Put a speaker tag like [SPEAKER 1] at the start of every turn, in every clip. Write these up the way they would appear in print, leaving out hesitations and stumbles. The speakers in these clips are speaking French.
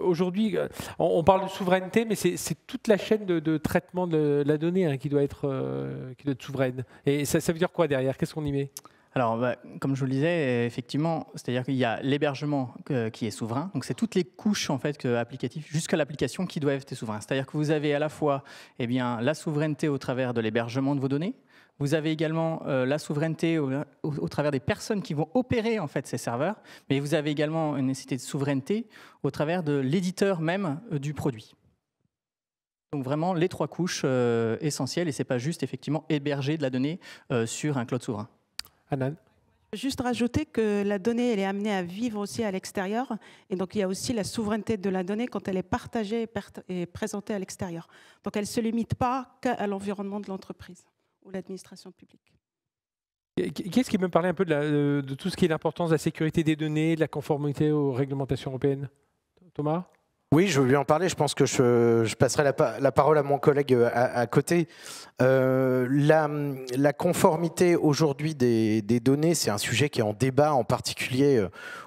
[SPEAKER 1] Aujourd'hui, on parle de souveraineté, mais c'est toute la chaîne de traitement de la donnée hein, qui doit être souveraine. Et ça veut dire quoi derrière? Qu'est-ce qu'on y met?
[SPEAKER 2] Alors, comme je vous le disais, effectivement, c'est-à-dire qu'il y a l'hébergement qui est souverain. Donc, c'est toutes les couches en fait applicatives jusqu'à l'application qui doivent être souverains. C'est-à-dire que vous avez à la fois la souveraineté au travers de l'hébergement de vos données. Vous avez également la souveraineté au travers des personnes qui vont opérer en fait ces serveurs. Mais vous avez également une nécessité de souveraineté au travers de l'éditeur même du produit. Donc vraiment les trois couches essentielles, et c'est pas juste effectivement héberger de la donnée sur un cloud souverain.
[SPEAKER 1] Hanan?
[SPEAKER 3] Juste rajouter que la donnée, elle est amenée à vivre aussi à l'extérieur. Et donc, il y a aussi la souveraineté de la donnée quand elle est partagée et présentée à l'extérieur. Donc, elle ne se limite pas qu'à l'environnement de l'entreprise ou l'administration publique.
[SPEAKER 1] Qu'est-ce qui peut me parler un peu de tout ce qui est l'importance de la sécurité des données, de la conformité aux réglementations européennes? Thomas?
[SPEAKER 4] Oui, je veux lui en parler. Je pense que je passerai la parole à mon collègue à côté. La conformité aujourd'hui des données, c'est un sujet qui est en débat, en particulier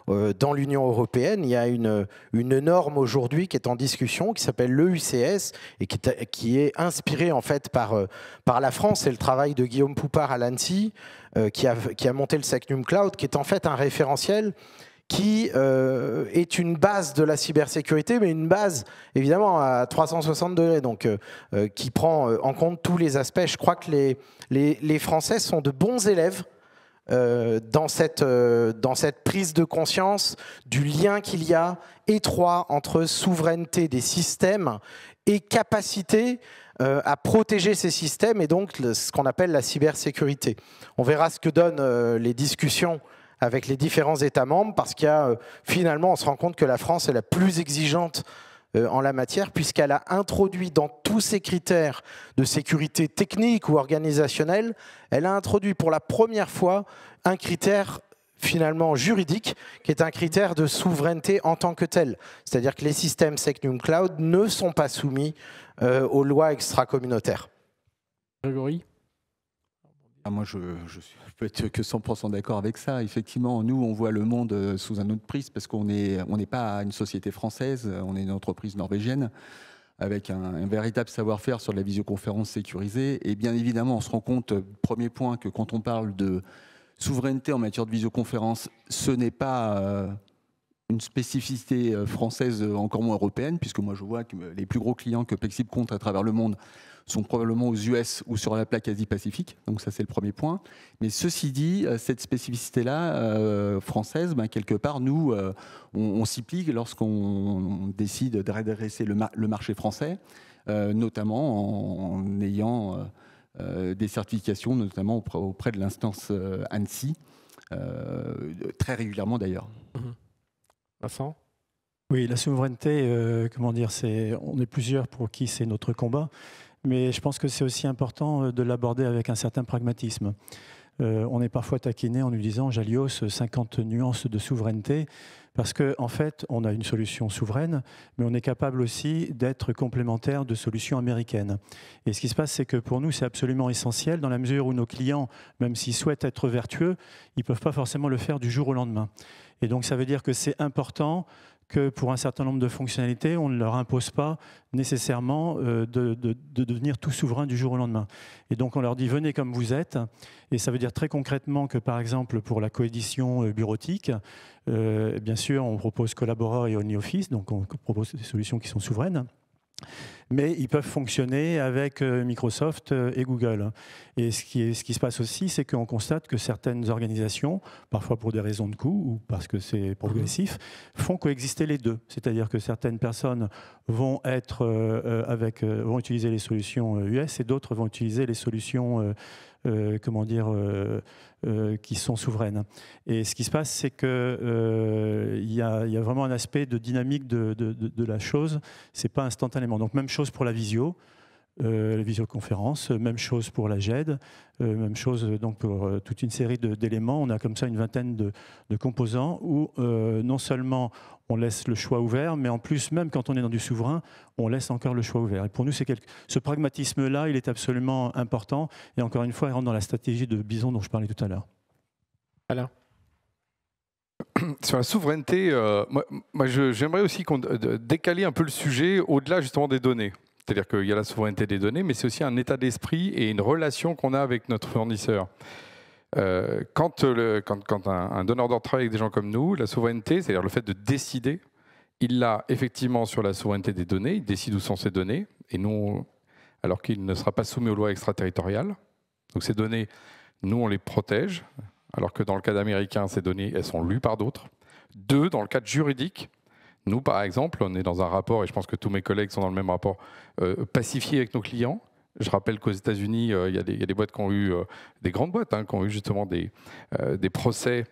[SPEAKER 4] dans l'Union européenne. Il y a une norme aujourd'hui qui est en discussion, qui s'appelle l'EUCS, et qui est inspirée en fait par la France. C'est le travail de Guillaume Poupard à l'ANSSI, qui a monté le Secnum Cloud, qui est en fait un référentiel qui est une base de la cybersécurité, mais une base évidemment à 360 degrés, donc qui prend en compte tous les aspects. Je crois que les Français sont de bons élèves dans cette prise de conscience du lien qu'il y a étroit entre souveraineté des systèmes et capacité à protéger ces systèmes, et donc ce qu'on appelle la cybersécurité. On verra ce que donnent les discussions avec les différents États membres, parce qu'il y a finalement, on se rend compte que la France est la plus exigeante en la matière, puisqu'elle a introduit dans tous ses critères de sécurité technique ou organisationnelle, elle a introduit pour la première fois un critère finalement juridique, qui est un critère de souveraineté en tant que tel. C'est-à-dire que les systèmes Secnum Cloud ne sont pas soumis aux lois extra-communautaires.
[SPEAKER 1] Grégory?
[SPEAKER 5] Moi, je peux être que 100% d'accord avec ça. Effectivement, nous, on voit le monde sous un autre prisme parce qu'on n'est pas une société française, on est une entreprise norvégienne avec un véritable savoir-faire sur la visioconférence sécurisée. Et bien évidemment, on se rend compte, premier point, que quand on parle de souveraineté en matière de visioconférence, ce n'est pas une spécificité française, encore moins européenne, puisque moi, je vois que les plus gros clients que Pexip compte à travers le monde sont probablement aux US ou sur la plaque Asie-Pacifique. Donc ça, c'est le premier point. Mais ceci dit, cette spécificité-là française, quelque part, nous, on s'y plie lorsqu'on décide de redresser le marché français, notamment en ayant des certifications, notamment auprès de l'instance ANSSI, très régulièrement d'ailleurs.
[SPEAKER 1] Vincent?
[SPEAKER 6] Oui, la souveraineté, comment dire, on est plusieurs pour qui c'est notre combat. Mais je pense que c'est aussi important de l'aborder avec un certain pragmatisme. On est parfois taquiné en nous disant, Jalios, 50 nuances de souveraineté, parce qu'en fait, on a une solution souveraine, mais on est capable aussi d'être complémentaire de solutions américaines. Et ce qui se passe, c'est que pour nous, c'est absolument essentiel, dans la mesure où nos clients, même s'ils souhaitent être vertueux, ils ne peuvent pas forcément le faire du jour au lendemain. Et donc, ça veut dire que c'est important que pour un certain nombre de fonctionnalités, on ne leur impose pas nécessairement de devenir tout souverain du jour au lendemain. Et donc on leur dit venez comme vous êtes, et ça veut dire très concrètement que par exemple pour la coédition bureautique, bien sûr on propose Collabora et OnlyOffice, donc on propose des solutions qui sont souveraines. Mais ils peuvent fonctionner avec Microsoft et Google. Et ce qui se passe aussi, c'est qu'on constate que certaines organisations, parfois pour des raisons de coût ou parce que c'est progressif, font coexister les deux. C'est-à-dire que certaines personnes vont utiliser les solutions US et d'autres vont utiliser les solutions qui sont souveraines. Et ce qui se passe, c'est qu'il y a vraiment un aspect de dynamique de la chose. Ce n'est pas instantanément. Donc même chose pour la visioconférence, même chose pour la GED, même chose donc pour toute une série d'éléments. On a comme ça une vingtaine de composants où non seulement on laisse le choix ouvert, mais en plus, même quand on est dans du souverain, on laisse encore le choix ouvert. Et pour nous, ce pragmatisme-là, il est absolument important. Et encore une fois, il rentre dans la stratégie de Bison dont je parlais tout à l'heure.
[SPEAKER 1] Alain?
[SPEAKER 7] sur la souveraineté, j'aimerais aussi décaler un peu le sujet au-delà justement des données. C'est-à-dire qu'il y a la souveraineté des données, mais c'est aussi un état d'esprit et une relation qu'on a avec notre fournisseur. Quand un donneur d'ordre travaille avec des gens comme nous, la souveraineté, c'est-à-dire le fait de décider, il l'a effectivement sur la souveraineté des données, il décide où sont ces données, et nous, alors qu'il ne sera pas soumis aux lois extraterritoriales. Donc ces données, nous, on les protège, alors que dans le cas d'Américains, ces données, elles sont lues par d'autres. 2, dans le cadre juridique, nous, par exemple, on est dans un rapport, et je pense que tous mes collègues sont dans le même rapport, pacifié avec nos clients. Je rappelle qu'aux États-Unis, il y a des boîtes qui ont eu, des grandes boîtes, qui ont eu justement des procès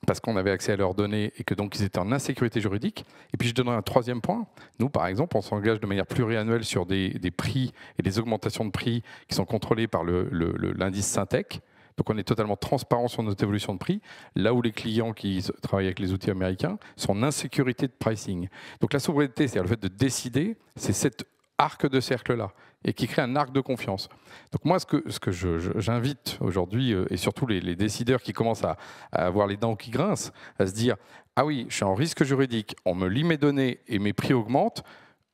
[SPEAKER 7] parce qu'on avait accès à leurs données et que donc ils étaient en insécurité juridique. Et puis je donnerai un 3e point. Nous, par exemple, on s'engage de manière pluriannuelle sur des prix et des augmentations de prix qui sont contrôlés par l'indice Syntec. Donc on est totalement transparent sur notre évolution de prix, là où les clients qui travaillent avec les outils américains sont en insécurité de pricing. Donc la souveraineté, c'est-à-dire le fait de décider, c'est cet arc de cercle-là, et qui crée un arc de confiance. Donc moi, ce que j'invite aujourd'hui, et surtout les décideurs qui commencent à avoir les dents qui grincent, à se dire « Ah oui, je suis en risque juridique, on me lit mes données et mes prix augmentent,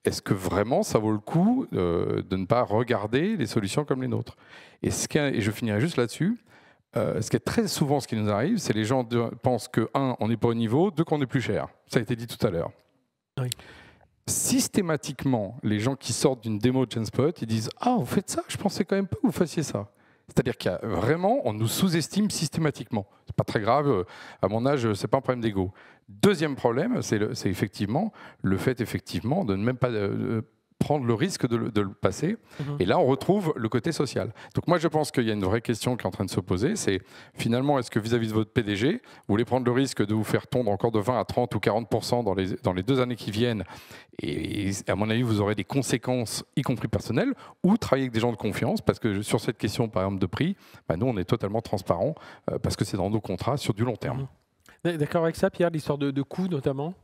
[SPEAKER 7] est-ce que vraiment ça vaut le coup de ne pas regarder les solutions comme les nôtres ?» Et je finirai juste là-dessus. Ce qui est très souvent ce qui nous arrive, c'est les gens pensent que, 1, on n'est pas au niveau, 2, qu'on est plus cher. Ça a été dit tout à l'heure. Oui. Systématiquement, les gens qui sortent d'une démo de Genspot, ils disent « Ah, vous faites ça? Je pensais quand même pas que vous fassiez ça. » C'est-à-dire qu'il y a vraiment, on nous sous-estime systématiquement. C'est pas très grave, à mon âge, c'est pas un problème d'ego. 2e problème, c'est effectivement le fait de ne même pas prendre le risque de le passer. Et là, on retrouve le côté social. Donc moi, je pense qu'il y a une vraie question qui est en train de se poser, c'est finalement, est-ce que vis-à-vis de votre PDG, vous voulez prendre le risque de vous faire tondre encore de 20 à 30 ou 40% dans les 2 années qui viennent, et à mon avis, vous aurez des conséquences, y compris personnelles, ou travailler avec des gens de confiance, parce que sur cette question, par exemple, de prix, nous, on est totalement transparent, parce que c'est dans nos contrats sur du long terme.
[SPEAKER 1] D'accord avec ça, Pierre, l'histoire de coûts notamment?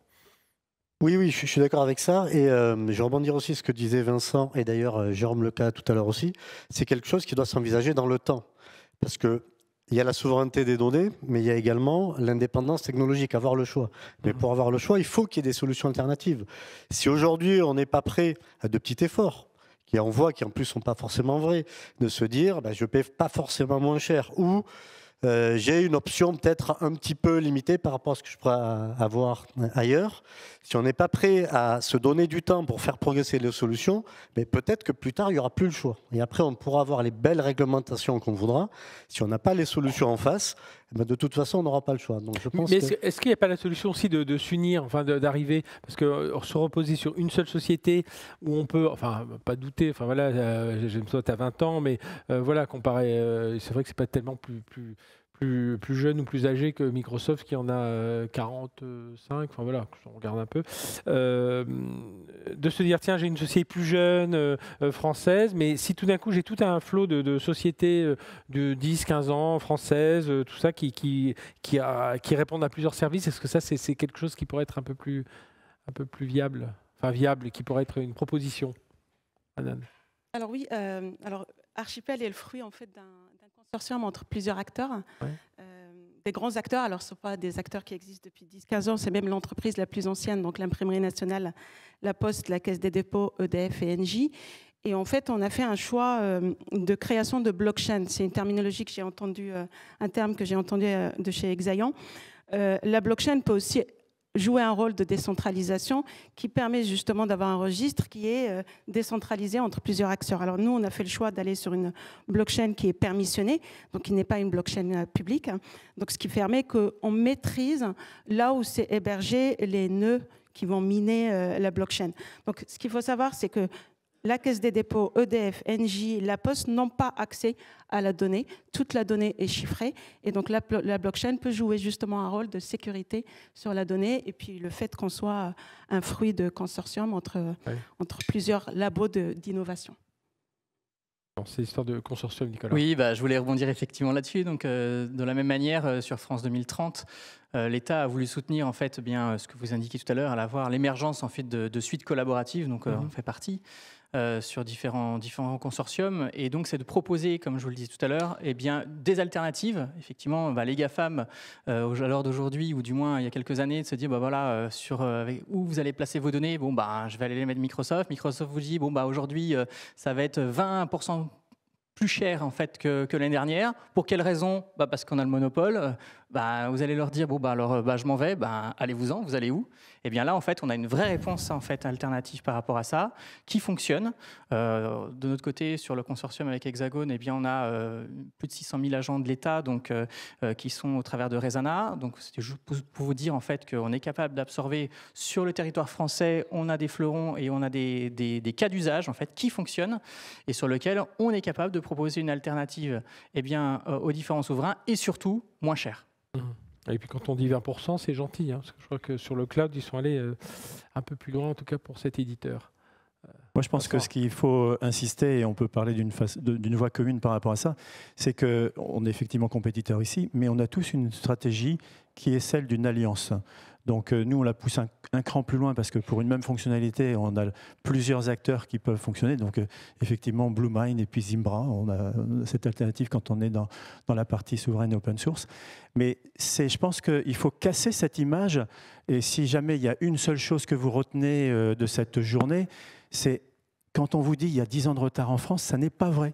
[SPEAKER 8] Oui, je suis d'accord avec ça. Et je vais rebondir aussi sur ce que disait Vincent, et d'ailleurs Jérôme Leca tout à l'heure aussi. C'est quelque chose qui doit s'envisager dans le temps. Parce qu'il y a la souveraineté des données, mais il y a également l'indépendance technologique, avoir le choix. Mais pour avoir le choix, il faut qu'il y ait des solutions alternatives. Si aujourd'hui, on n'est pas prêt à de petits efforts, on voit qui en plus ne sont pas forcément vrais, de se dire je ne paie pas forcément moins cher, ou j'ai une option peut-être un petit peu limitée par rapport à ce que je pourrais avoir ailleurs. Si on n'est pas prêt à se donner du temps pour faire progresser les solutions, mais peut-être que plus tard, il n'y aura plus le choix. Et après, on pourra avoir les belles réglementations qu'on voudra. Si on n'a pas les solutions en face, de toute façon, on n'aura pas le choix. Donc, je pense
[SPEAKER 1] est-ce qu'il n'y a pas la solution aussi de s'unir, enfin d'arriver, parce que se reposer sur une seule société où on peut, enfin pas douter, enfin voilà, Genspot à 20 ans, mais voilà, comparé, c'est vrai que c'est pas tellement plus jeune ou plus âgé que Microsoft qui en a 45, enfin voilà, on regarde un peu, de se dire tiens, j'ai une société plus jeune, française, mais si tout d'un coup j'ai tout un flot de sociétés de 10-15 ans, françaises, tout ça, qui répondent à plusieurs services, est-ce que ça c'est quelque chose qui pourrait être un peu plus viable, enfin viable, qui pourrait être une proposition? Anan.
[SPEAKER 3] Alors oui, Archipel est le fruit en fait d'un consortium entre plusieurs acteurs, des grands acteurs. Alors ce ne sont pas des acteurs qui existent depuis 10-15 ans, c'est même l'entreprise la plus ancienne, donc l'Imprimerie nationale, la Poste, la Caisse des dépôts, EDF et Engie. Et en fait, on a fait un choix de création de blockchain. C'est une terminologie que j'ai entendue, un terme que j'ai entendu de chez Exaion. La blockchain peut aussi jouer un rôle de décentralisation qui permet justement d'avoir un registre qui est décentralisé entre plusieurs acteurs. Alors nous, on a fait le choix d'aller sur une blockchain qui est permissionnée, donc qui n'est pas une blockchain publique, donc ce qui permet qu'on maîtrise là où c'est hébergé les nœuds qui vont miner la blockchain. Donc ce qu'il faut savoir, c'est que la Caisse des dépôts, EDF, Engie, la Poste n'ont pas accès à la donnée. Toute la donnée est chiffrée. Et donc, la blockchain peut jouer justement un rôle de sécurité sur la donnée. Et puis, le fait qu'on soit un fruit de consortium entre plusieurs labos d'innovation.
[SPEAKER 1] C'est l'histoire de consortium, Nicolas.
[SPEAKER 2] Oui, je voulais rebondir effectivement là-dessus. Donc, de la même manière, sur France 2030, l'État a voulu soutenir en fait bien ce que vous indiquiez tout à l'heure, à avoir l'émergence en fait de suites collaboratives. Donc, on fait partie. sur différents consortiums. Et donc, c'est de proposer, comme je vous le disais tout à l'heure, eh bien, des alternatives. Effectivement, les GAFAM, à l'heure d'aujourd'hui, ou du moins il y a quelques années, de se dire, voilà, où vous allez placer vos données, je vais aller les mettre Microsoft. Microsoft vous dit, aujourd'hui, ça va être 20% plus cher en fait que l'année dernière. Pour quelle raison? Parce qu'on a le monopole. Vous allez leur dire je m'en vais. Allez-vous-en. Vous allez où? Et bien là en fait on a une vraie réponse en fait alternative par rapport à ça qui fonctionne. De notre côté sur le consortium avec Hexagone, eh bien on a plus de 600 000 agents de l'État qui sont au travers de Resana. Donc c'était juste pour vous dire en fait qu'on est capable d'absorber sur le territoire français. On a des fleurons et on a des cas d'usage en fait qui fonctionnent et sur lesquels on est capable de proposer une alternative aux différents souverains et surtout moins cher.
[SPEAKER 1] Et puis quand on dit 20%, c'est gentil, parce que je crois que sur le cloud, ils sont allés un peu plus loin, en tout cas pour cet éditeur.
[SPEAKER 6] Moi, je pense que ce qu'il faut insister, et on peut parler d'une voie commune par rapport à ça, c'est qu'on est effectivement compétiteurs ici, mais on a tous une stratégie qui est celle d'une alliance. Donc nous, on la pousse un cran plus loin parce que pour une même fonctionnalité, on a plusieurs acteurs qui peuvent fonctionner. Donc effectivement, BlueMind et puis Zimbra, on a cette alternative quand on est dans la partie souveraine et open source. Mais je pense qu'il faut casser cette image. Et si jamais il y a une seule chose que vous retenez de cette journée, c'est quand on vous dit il y a 10 ans de retard en France, ça n'est pas vrai.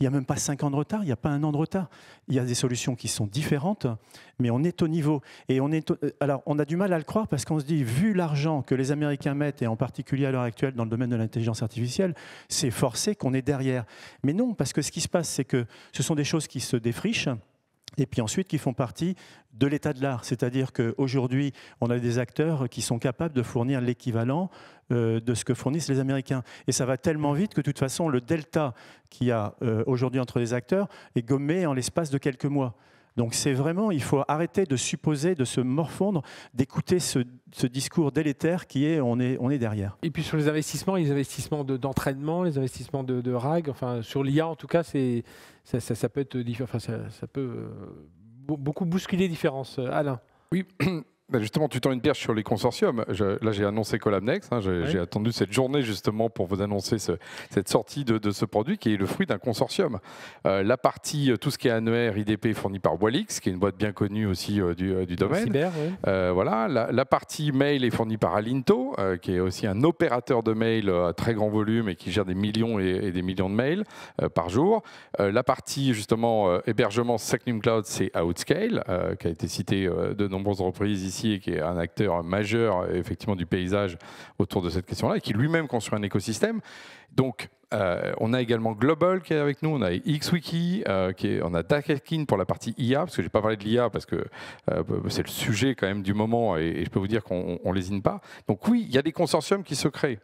[SPEAKER 6] Il n'y a même pas 5 ans de retard, il n'y a pas 1 an de retard. Il y a des solutions qui sont différentes, mais on est au niveau. Et alors, on a du mal à le croire parce qu'on se dit, vu l'argent que les Américains mettent, et en particulier à l'heure actuelle dans le domaine de l'intelligence artificielle, c'est forcé qu'on est derrière. Mais non, parce que ce qui se passe, c'est que ce sont des choses qui se défrichent, et puis ensuite qui font partie de l'état de l'art. C'est-à-dire qu'aujourd'hui, on a des acteurs qui sont capables de fournir l'équivalent de ce que fournissent les Américains. Et ça va tellement vite que de toute façon, le delta qu'il y a aujourd'hui entre les acteurs est gommé en l'espace de quelques mois. Donc c'est vraiment, il faut arrêter de supposer, de se morfondre, d'écouter ce discours délétère qui est on est derrière.
[SPEAKER 1] Et puis sur les investissements d'entraînement, les investissements de RAG, enfin sur l'IA en tout cas, ça peut être différent, ça peut beaucoup bousculer les différences. Alain.
[SPEAKER 7] Oui. Justement, tu tends une perche sur les consortiums. Là, j'ai annoncé Collabnext. J'ai attendu cette journée justement pour vous annoncer cette sortie de ce produit qui est le fruit d'un consortium. La partie, tout ce qui est annuaire, IDP fourni par Walix, qui est une boîte bien connue aussi du domaine.
[SPEAKER 1] Cyber, oui.
[SPEAKER 7] Voilà. La partie mail est fournie par Alinto, qui est aussi un opérateur de mail à très grand volume et qui gère des millions et des millions de mails par jour. La partie justement hébergement Secnum Cloud, c'est Outscale, qui a été cité de nombreuses reprises ici, et qui est un acteur majeur effectivement du paysage autour de cette question-là, et qui lui-même construit un écosystème. Donc, on a également Global qui est avec nous, on a XWiki, on a Dakekin pour la partie IA, parce que je n'ai pas parlé de l'IA, parce que c'est le sujet quand même du moment, et je peux vous dire qu'on ne lésine pas. Donc oui, il y a des consortiums qui se créent.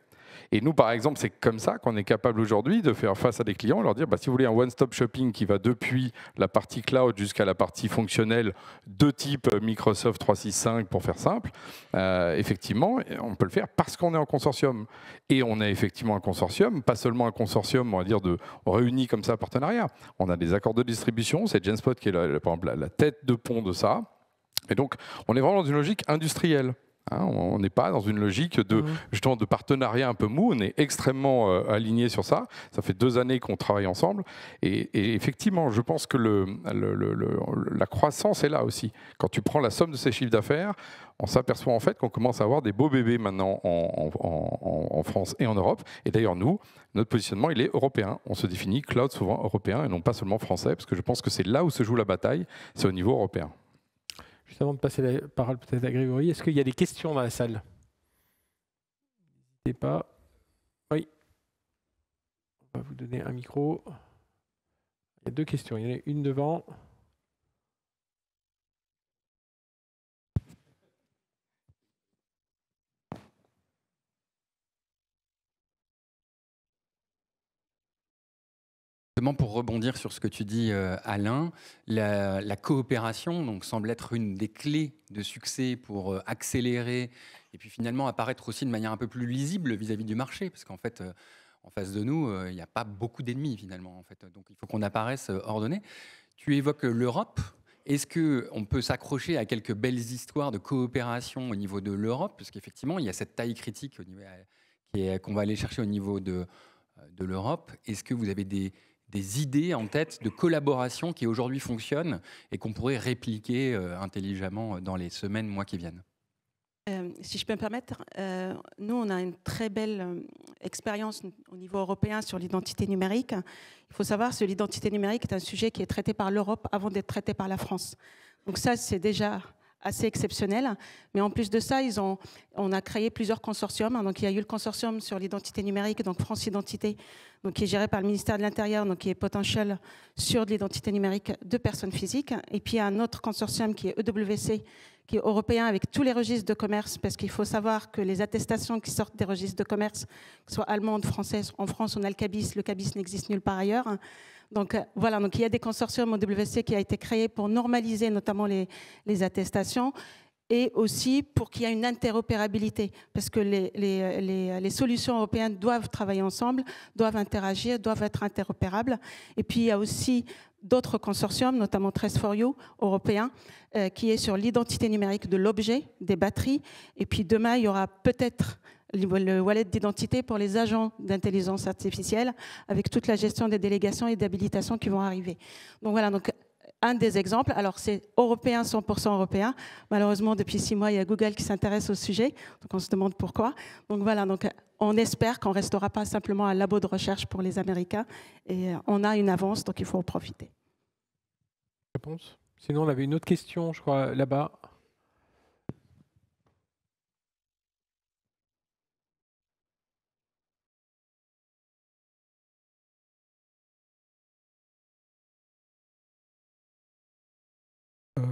[SPEAKER 7] Et nous, par exemple, c'est comme ça qu'on est capable aujourd'hui de faire face à des clients, leur dire, si vous voulez un one-stop shopping qui va depuis la partie cloud jusqu'à la partie fonctionnelle de type Microsoft 365, pour faire simple, effectivement, on peut le faire parce qu'on est en consortium. Et on a effectivement un consortium, pas seulement un consortium, on va dire, réuni comme ça, un partenariat. On a des accords de distribution, c'est Genspot qui est par exemple la tête de pont de ça. Et donc, on est vraiment dans une logique industrielle. On n'est pas dans une logique justement de partenariat un peu mou, on est extrêmement aligné sur ça. Ça fait 2 années qu'on travaille ensemble. Et effectivement, je pense que la croissance est là aussi. Quand tu prends la somme de ces chiffres d'affaires, on s'aperçoit en fait qu'on commence à avoir des beaux bébés maintenant en France et en Europe. Et d'ailleurs, nous, notre positionnement, il est européen. On se définit cloud souvent européen et non pas seulement français, parce que je pense que c'est là où se joue la bataille, c'est au niveau européen.
[SPEAKER 1] Juste avant de passer la parole peut-être à Grégory, est-ce qu'il y a des questions dans la salle? N'hésitez pas. Oui. On va vous donner un micro. Il y a 2 questions. Il y en a une devant.
[SPEAKER 9] Pour rebondir sur ce que tu dis, Alain, la coopération donc, semble être une des clés de succès pour accélérer et puis finalement apparaître aussi de manière un peu plus lisible vis-à-vis du marché, parce qu'en fait, en face de nous, il n'y a pas beaucoup d'ennemis finalement. En fait. Donc il faut qu'on apparaisse ordonné. Tu évoques l'Europe. Est-ce qu'on peut s'accrocher à quelques belles histoires de coopération au niveau de l'Europe? Parce qu'effectivement, il y a cette taille critique qu'on va aller chercher au niveau de de l'Europe. Est-ce que vous avez des idées en tête de collaboration qui aujourd'hui fonctionnent et qu'on pourrait répliquer intelligemment dans les semaines, mois qui viennent?
[SPEAKER 3] Si je peux me permettre, nous, on a une très belle expérience au niveau européen sur l'identité numérique. Il faut savoir que l'identité numérique est un sujet qui est traité par l'Europe avant d'être traité par la France. Donc ça, c'est déjà assez exceptionnel. Mais en plus de ça, on a créé plusieurs consortiums. Donc il y a eu le consortium sur l'identité numérique, donc France Identité, donc qui est géré par le ministère de l'Intérieur, donc qui est potentiel sur l'identité numérique de personnes physiques. Et puis il y a un autre consortium qui est EWC, qui est européen avec tous les registres de commerce, parce qu'il faut savoir que les attestations qui sortent des registres de commerce, que ce soit allemandes, françaises, en France, on a le CABIS n'existe nulle part ailleurs. Donc voilà, donc il y a des consortiums au WC qui a été créé pour normaliser notamment les attestations et aussi pour qu'il y ait une interopérabilité, parce que les solutions européennes doivent travailler ensemble, doivent interagir, doivent être interopérables. Et puis il y a aussi d'autres consortiums, notamment Trace4You européen, qui est sur l'identité numérique de l'objet, des batteries. Et puis demain, il y aura peut-être le wallet d'identité pour les agents d'intelligence artificielle, avec toute la gestion des délégations et d'habilitations qui vont arriver. Donc voilà, donc un des exemples. Alors c'est européen, 100% européen. Malheureusement, depuis 6 mois, il y a Google qui s'intéresse au sujet, donc on se demande pourquoi. Donc voilà, donc on espère qu'on ne restera pas simplement un labo de recherche pour les Américains, et on a une avance, donc il faut en profiter.
[SPEAKER 1] Réponse. Sinon, on avait une autre question, je crois, là-bas.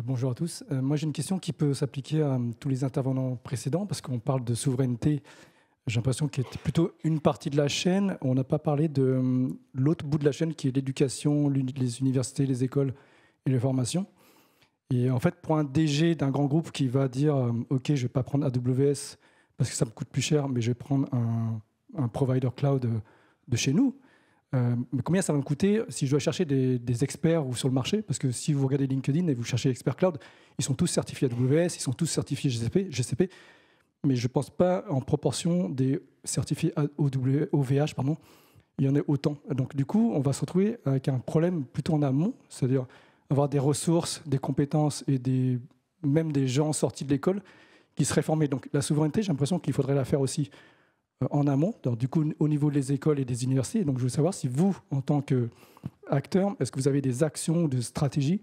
[SPEAKER 10] Bonjour à tous. Moi, j'ai une question qui peut s'appliquer à tous les intervenants précédents, parce qu'on parle de souveraineté. J'ai l'impression qu'il était plutôt une partie de la chaîne. On n'a pas parlé de l'autre bout de la chaîne, qui est l'éducation, les universités, les écoles et les formations. Et en fait, pour un DG d'un grand groupe qui va dire OK, je ne vais pas prendre AWS parce que ça me coûte plus cher, mais je vais prendre un provider cloud de chez nous. Mais combien ça va me coûter si je dois chercher des experts ou sur le marché? Parce que si vous regardez LinkedIn et vous cherchez expert cloud, ils sont tous certifiés AWS, ils sont tous certifiés GCP, mais je ne pense pas en proportion des certifiés OVH, il y en a autant. Donc du coup, on va se retrouver avec un problème plutôt en amont, c'est-à-dire avoir des ressources, des compétences et même des gens sortis de l'école qui seraient formés. Donc la souveraineté, j'ai l'impression qu'il faudrait la faire aussi en amont, donc, du coup au niveau des écoles et des universités. Donc je veux savoir si vous, en tant qu'acteur, est-ce que vous avez des actions ou des stratégies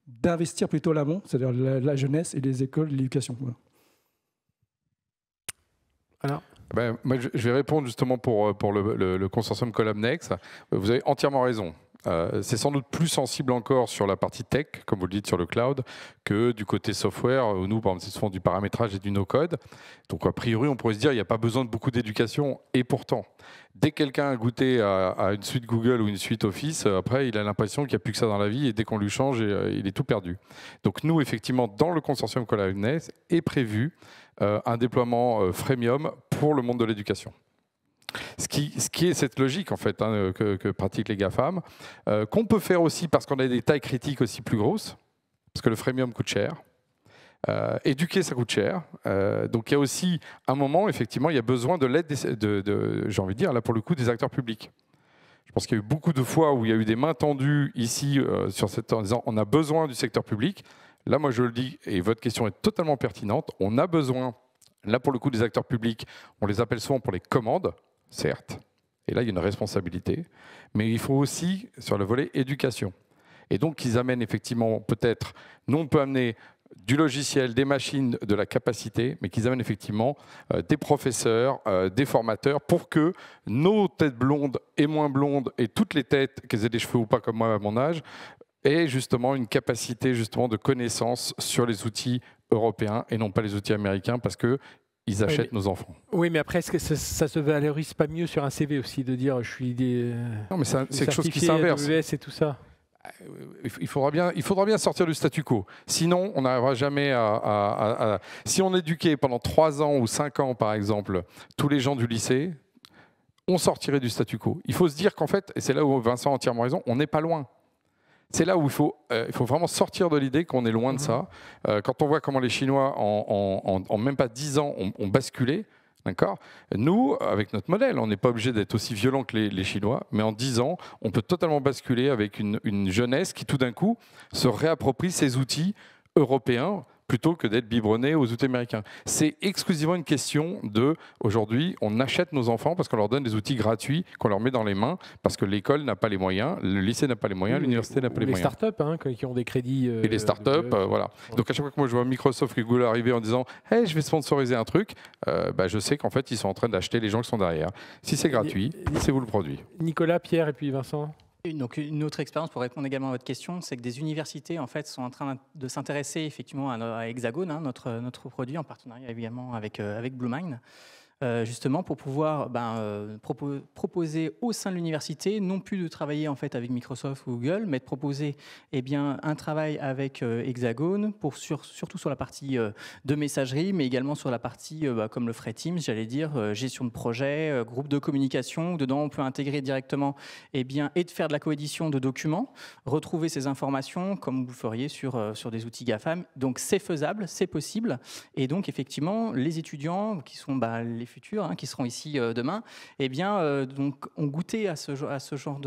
[SPEAKER 10] d'investir plutôt l'amont, c'est-à-dire la jeunesse et les écoles, l'éducation. Voilà.
[SPEAKER 1] Alors
[SPEAKER 7] moi, je vais répondre justement pour le consortium Collabnex. Vous avez entièrement raison. C'est sans doute plus sensible encore sur la partie tech, comme vous le dites, sur le cloud, que du côté software, où nous, par exemple, c'est souvent du paramétrage et du no-code. Donc, a priori, on pourrait se dire qu'il n'y a pas besoin de beaucoup d'éducation. Et pourtant, dès que quelqu'un a goûté à une suite Google ou une suite Office, après, il a l'impression qu'il n'y a plus que ça dans la vie, et dès qu'on lui change, il est tout perdu. Donc, nous, effectivement, dans le consortium Collabnex, est prévu un déploiement freemium pour le monde de l'éducation. Ce qui est cette logique en fait que pratiquent les GAFAM, qu'on peut faire aussi parce qu'on a des tailles critiques aussi plus grosses, parce que le freemium coûte cher. Éduquer, ça coûte cher. Donc il y a aussi un moment, effectivement, il y a besoin de l'aide, j'ai envie de dire, là pour le coup, des acteurs publics. Je pense qu'il y a eu beaucoup de fois où il y a eu des mains tendues ici en disant on a besoin du secteur public. Là, moi, je le dis, et votre question est totalement pertinente, on a besoin, là pour le coup, des acteurs publics, on les appelle souvent pour les commandes, certes, et là il y a une responsabilité, mais il faut aussi sur le volet éducation. Et donc ils amènent effectivement peut-être, nous on peut amener du logiciel, des machines, de la capacité, mais qu'ils amènent effectivement des professeurs, des formateurs, pour que nos têtes blondes et moins blondes, et toutes les têtes, qu'elles aient des cheveux ou pas comme moi à mon âge, aient justement une capacité justement de connaissance sur les outils européens et non pas les outils américains, parce que ils achètent nos enfants.
[SPEAKER 1] Oui, mais après, est-ce que ça se valorise pas mieux sur un CV aussi de dire je suis
[SPEAKER 7] non, mais c'est quelque chose qui s'inverse.
[SPEAKER 1] AWS et tout ça.
[SPEAKER 7] Il faudra bien sortir du statu quo. Sinon, on n'arrivera jamais à... Si on éduquait pendant 3 ans ou 5 ans, par exemple, tous les gens du lycée, on sortirait du statu quo. Il faut se dire qu'en fait, et c'est là où Vincent a entièrement raison, on n'est pas loin. C'est là où il faut vraiment sortir de l'idée qu'on est loin de ça. Quand on voit comment les Chinois, en même pas 10 ans, ont basculé, D'accord. Nous, avec notre modèle, on n'est pas obligé d'être aussi violent que les Chinois, mais en 10 ans, on peut totalement basculer avec une jeunesse qui, tout d'un coup, se réapproprie ces outils européens plutôt que d'être biberonné aux outils américains. C'est exclusivement une question de, aujourd'hui, on achète nos enfants parce qu'on leur donne des outils gratuits, qu'on leur met dans les mains, parce que l'école n'a pas les moyens, le lycée n'a pas les moyens, l'université n'a pas les moyens.
[SPEAKER 1] Les startups qui ont des crédits.
[SPEAKER 7] Et les startups, voilà. Donc à chaque fois que moi je vois Microsoft et Google arriver en disant hey, je vais sponsoriser un truc, je sais qu'en fait ils sont en train d'acheter les gens qui sont derrière. Si c'est gratuit, c'est vous le produit.
[SPEAKER 1] Nicolas, Pierre et puis Vincent.
[SPEAKER 2] Donc une autre expérience pour répondre également à votre question, c'est que des universités en fait sont en train de s'intéresser effectivement à Hexagone, notre produit en partenariat évidemment avec Bluemind. Justement pour pouvoir proposer au sein de l'université, non plus de travailler en fait avec Microsoft ou Google, mais de proposer un travail avec Hexagone, surtout sur la partie de messagerie, mais également sur la partie, comme le ferait Teams, j'allais dire, gestion de projet, groupe de communication, où dedans on peut intégrer directement et de faire de la coédition de documents, retrouver ces informations comme vous feriez sur des outils GAFAM. Donc c'est faisable, c'est possible, et donc effectivement les étudiants qui sont les futurs, qui seront ici demain, donc ont goûté à ce genre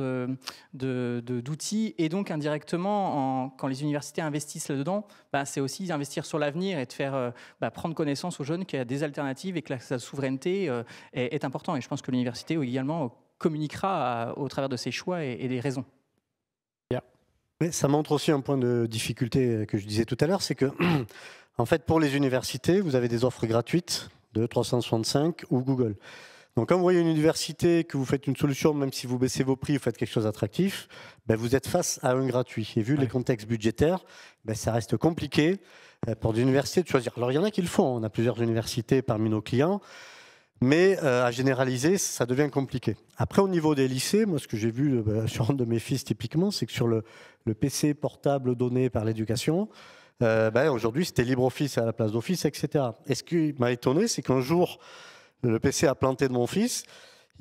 [SPEAKER 2] d'outils, et donc indirectement, quand les universités investissent là-dedans, c'est aussi investir sur l'avenir et de faire prendre connaissance aux jeunes qu'il y a des alternatives et que la souveraineté est important. Et je pense que l'université également communiquera au travers de ses choix et des raisons.
[SPEAKER 8] Mais ça montre aussi un point de difficulté que je disais tout à l'heure, c'est que en fait, pour les universités, vous avez des offres gratuites de 365 ou Google. Donc quand vous voyez une université, que vous faites une solution, même si vous baissez vos prix, vous faites quelque chose d'attractif, vous êtes face à un gratuit. Et vu les contextes budgétaires, ça reste compliqué pour des universités de choisir. Alors il y en a qui le font, on a plusieurs universités parmi nos clients, mais à généraliser, ça devient compliqué. Après, au niveau des lycées, moi ce que j'ai vu sur un de mes fils typiquement, c'est que sur le PC portable donné par l'éducation, aujourd'hui, c'était LibreOffice à la place d'Office, etc. Et ce qui m'a étonné, c'est qu'un jour, le PC a planté de mon fils.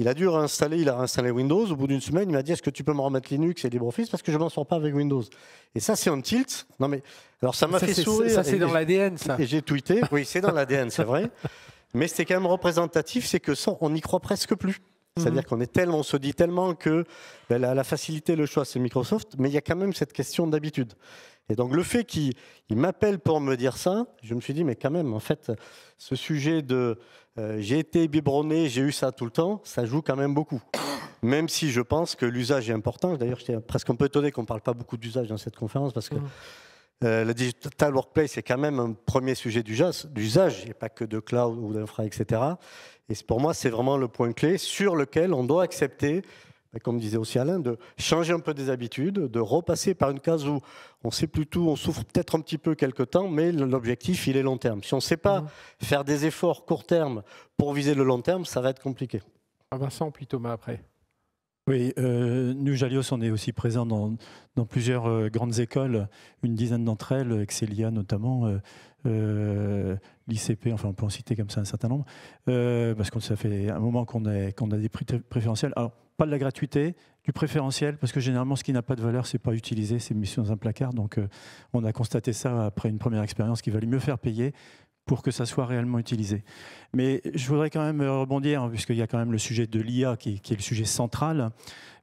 [SPEAKER 8] Il a réinstallé Windows. Au bout d'une semaine, il m'a dit est-ce que tu peux me remettre Linux et LibreOffice parce que je ne m'en sors pas avec Windows. Et ça, c'est un tilt. Non, mais alors ça m'a fait sourire.
[SPEAKER 1] Ça, c'est dans l'ADN, ça.
[SPEAKER 8] Et j'ai tweeté. Oui, c'est dans l'ADN, c'est vrai. Mais c'était quand même représentatif, c'est que ça, on n'y croit presque plus. C'est-à-dire on se dit tellement que la facilité, le choix, c'est Microsoft, mais il y a quand même cette question d'habitude. Et donc le fait qu'il m'appelle pour me dire ça, je me suis dit, mais quand même, en fait, ce sujet de j'ai été biberonné, j'ai eu ça tout le temps, ça joue quand même beaucoup. Même si je pense que l'usage est important. D'ailleurs, j'étais presque un peu étonné qu'on ne parle pas beaucoup d'usage dans cette conférence, parce que le Digital Workplace, c'est quand même un premier sujet d'usage, et pas que de cloud ou d'infra, etc. Et pour moi, c'est vraiment le point clé sur lequel on doit accepter, comme disait aussi Alain, de changer un peu des habitudes, de repasser par une case où on sait plus tout, on souffre peut-être un petit peu quelque temps, mais l'objectif, il est long terme. Si on ne sait pas faire des efforts court terme pour viser le long terme, ça va être compliqué.
[SPEAKER 1] Vincent, puis Thomas après.
[SPEAKER 6] Oui, nous, Jalios, on est aussi présents dans plusieurs grandes écoles, une dizaine d'entre elles, Excelia notamment, l'ICP, enfin on peut en citer comme ça un certain nombre, parce que ça fait un moment qu'on a des prix préférentiels. Alors, pas de la gratuité, du préférentiel, parce que généralement, ce qui n'a pas de valeur, c'est pas utilisé, c'est mis dans un placard. Donc, on a constaté ça après une première expérience qu'il valait mieux faire payer pour que ça soit réellement utilisé. Mais je voudrais quand même rebondir, puisqu'il y a quand même le sujet de l'IA qui est le sujet central,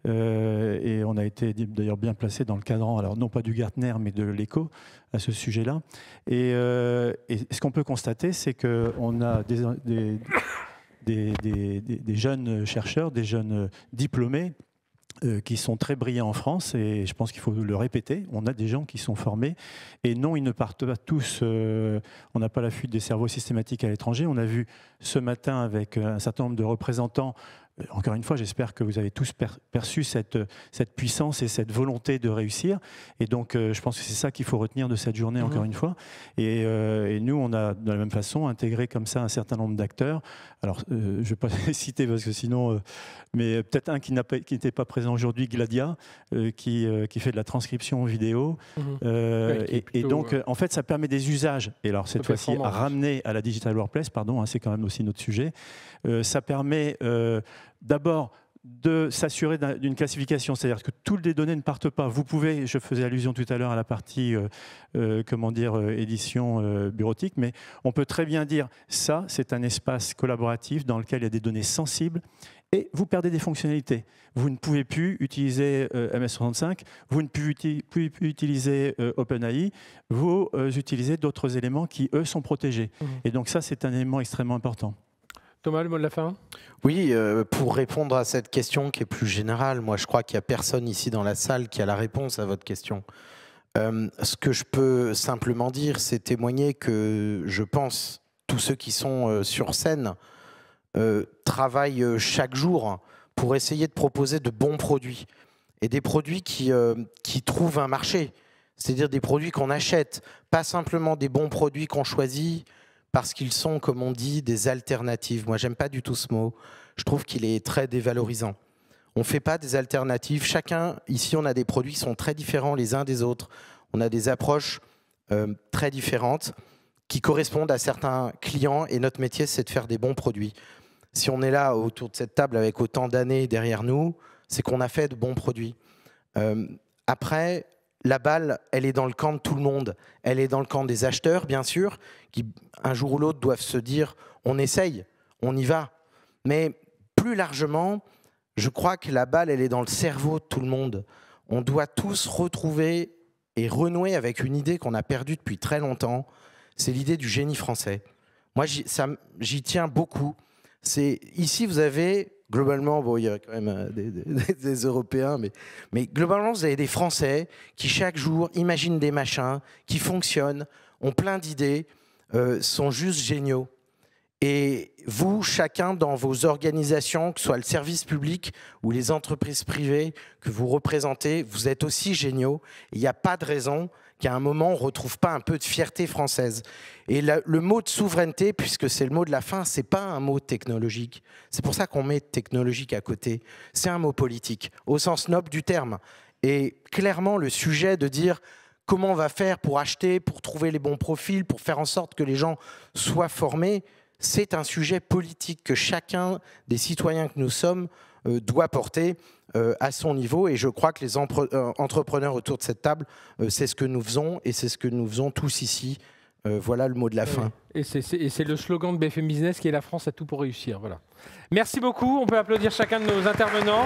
[SPEAKER 6] et on a été d'ailleurs bien placé dans le cadran, alors non pas du Gartner, mais de l'ECHO à ce sujet-là. Et ce qu'on peut constater, c'est qu'on a des jeunes chercheurs, des jeunes diplômés, qui sont très brillants en France, et je pense qu'il faut le répéter. On a des gens qui sont formés, et non, ils ne partent pas tous. On n'a pas la fuite des cerveaux systématiques à l'étranger. On a vu ce matin avec un certain nombre de représentants. Encore une fois, j'espère que vous avez tous perçu cette puissance et cette volonté de réussir. Et donc, je pense que c'est ça qu'il faut retenir de cette journée, encore une fois. Et nous, on a, de la même façon, intégré comme ça un certain nombre d'acteurs. Alors, je ne vais pas les citer parce que sinon... mais peut-être un qui n'était pas présent aujourd'hui, Gladia, qui fait de la transcription vidéo. Et donc, en fait, ça permet des usages. Et alors, cette fois-ci, à ramener à la Digital Workplace, pardon, c'est quand même aussi notre sujet. Ça permet... d'abord, de s'assurer d'une classification, c'est-à-dire que toutes les données ne partent pas. Vous pouvez, je faisais allusion tout à l'heure à la partie édition bureautique, mais on peut très bien dire ça, c'est un espace collaboratif dans lequel il y a des données sensibles et vous perdez des fonctionnalités. Vous ne pouvez plus utiliser MS-65, vous ne pouvez plus utiliser OpenAI, vous utilisez d'autres éléments qui, eux, sont protégés. Et donc ça, c'est un élément extrêmement important.
[SPEAKER 1] Thomas, le mot de la fin?
[SPEAKER 4] Oui, pour répondre à cette question qui est plus générale, moi je crois qu'il n'y a personne ici dans la salle qui a la réponse à votre question. Ce que je peux simplement dire, c'est témoigner que je pense tous ceux qui sont sur scène travaillent chaque jour pour essayer de proposer de bons produits et des produits qui trouvent un marché, c'est-à-dire des produits qu'on achète, pas simplement des bons produits qu'on choisit parce qu'ils sont, comme on dit, des alternatives. Moi, j'aime pas du tout ce mot. Je trouve qu'il est très dévalorisant. On ne fait pas des alternatives. Chacun, ici, on a des produits qui sont très différents les uns des autres. On a des approches très différentes qui correspondent à certains clients et notre métier, c'est de faire des bons produits. Si on est là autour de cette table avec autant d'années derrière nous, c'est qu'on a fait de bons produits. Après, la balle, elle est dans le camp de tout le monde. Elle est dans le camp des acheteurs, bien sûr, qui, un jour ou l'autre, doivent se dire « on essaye, on y va ». Mais plus largement, je crois que la balle, elle est dans le cerveau de tout le monde. On doit tous retrouver et renouer avec une idée qu'on a perdue depuis très longtemps. C'est l'idée du génie français. Moi, j'y tiens beaucoup. Ici, vous avez... Globalement, bon, il y a quand même des Européens, mais globalement, vous avez des Français qui, chaque jour, imaginent des machins, qui fonctionnent, ont plein d'idées, sont juste géniaux. Et vous, chacun dans vos organisations, que ce soit le service public ou les entreprises privées que vous représentez, vous êtes aussi géniaux. Il n'y a pas de raison qu'à un moment, on ne retrouve pas un peu de fierté française. Et le mot de souveraineté, puisque c'est le mot de la fin, ce n'est pas un mot technologique. C'est pour ça qu'on met technologique à côté. C'est un mot politique, au sens noble du terme. Et clairement, le sujet de dire comment on va faire pour acheter, pour trouver les bons profils, pour faire en sorte que les gens soient formés, c'est un sujet politique que chacun des citoyens que nous sommes doit porter à son niveau. Et je crois que les entrepreneurs autour de cette table, c'est ce que nous faisons et c'est ce que nous faisons tous ici. Voilà le mot de la fin.
[SPEAKER 1] Et c'est le slogan de BFM Business qui est « La France a tout pour réussir ». Voilà. Merci beaucoup. On peut applaudir chacun de nos intervenants.